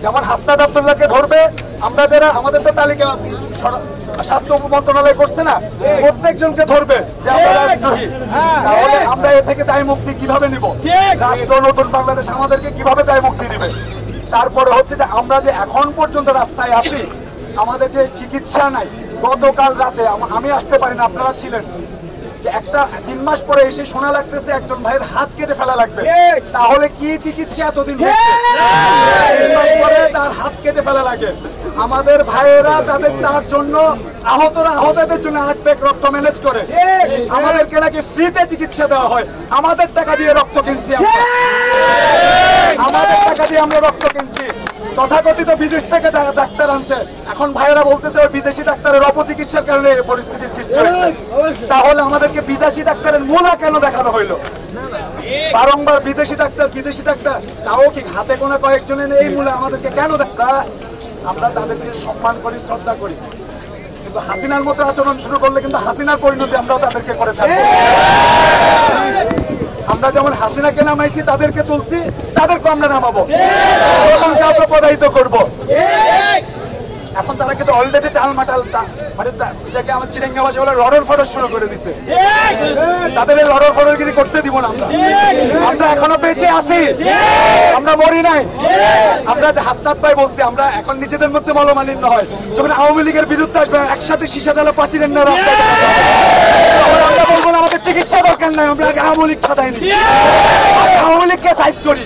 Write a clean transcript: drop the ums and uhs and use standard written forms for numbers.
যেমন হাসনাত আব্দুল্লাহকে ধরবে, আমরা যারা আমাদের তো তালিকা স্বাস্থ্য মন্ত্রণালয় করছে না, প্রত্যেকজনকে ধরবে যে আমরা রাষ্ট্রদ্রোহী। তাহলে আমরা এ থেকে দায় মুক্তি কিভাবে নিব? রাষ্ট্র নতুন বাংলাদেশ আমাদেরকে কিভাবে দায় মুক্তি দিবে? তারপরে হচ্ছে যে আমরা যে এখন পর্যন্ত রাস্তায় আছি, আমাদের যে চিকিৎসা নাই। গতকাল রাতে আমি আসতে পারি না, আপনারা ছিলেন, যে একটা 3 মাস পরে এসে শোনা লাগতেছে একজন ভাইয়ের হাত কেটে ফেলা লাগবে। তাহলে কি চিকিৎসা এতদিন পরে তার হাত কেটে ফেলা লাগে? আমাদের ভাইয়েরা তার জন্য আহতদের জন্য 8 ব্যাগ রক্ত ম্যানেজ করে, আমাদেরকে নাকি ফ্রিতে চিকিৎসা দেওয়া হয়। আমাদের টাকা দিয়ে রক্ত কিনছি, আমাদের টাকা দিয়ে আমরা রক্ত কিনছি। তথাকথিত বিদেশ থেকে ডাক্তার আনছে, এখন ভাইয়েরা বলতেছে ওই বিদেশি ডাক্তারের অপচিকিৎসার কারণে এই পরিস্থিতির সৃষ্টি হয়েছে। তাহলে আমাদেরকে বিদেশি ডাক্তারের মূলা কেন দেখানো হইলো? বারংবার বিদেশি ডাক্তার, তাও কি হাতে গোনা কয়েকজনের এই মূলা আমাদেরকে কেন আমরা তাদেরকে সম্মান করি, শ্রদ্ধা করি, কিন্তু হাসিনার মতো আচরণ শুরু করলে কিন্তু হাসিনার পরিণতি আমরাও তাদেরকে করে ছাড়বো। আমরা যেমন হাসিনাকে নামাইছি, তাদেরকে তুলছি, তাদেরকে আমরা নামাবো, কাউকে প্রদায়িত করবো। এখন তারা কিন্তু অলরেডি টালমাটাল, মানে এটাকে আমার চিরাঙ্গা ভাষা বলে লড়র ফড়র শুরু করে দিচ্ছে। তাদের এই লড়র ফড়রগিরি করতে দিব না। আমরা এখনো বেঁচে আছি, আমরা মরি নাই। আমরা যে হাসনাত ভাই বলছি, আমরা এখন নিজেদের মধ্যে মনোমালিন্য হয়, যখন আওয়ামী লীগের বিরুদ্ধে আসবে একসাথে সীসা ডালা পাচিরেন না, আমরা বলবো না আমাদের চিকিৎসা দরকার নাই, আমরা আগে আওয়ামী লীগ খাতাইনি, আওয়ামী লীগকে সাইজ করি।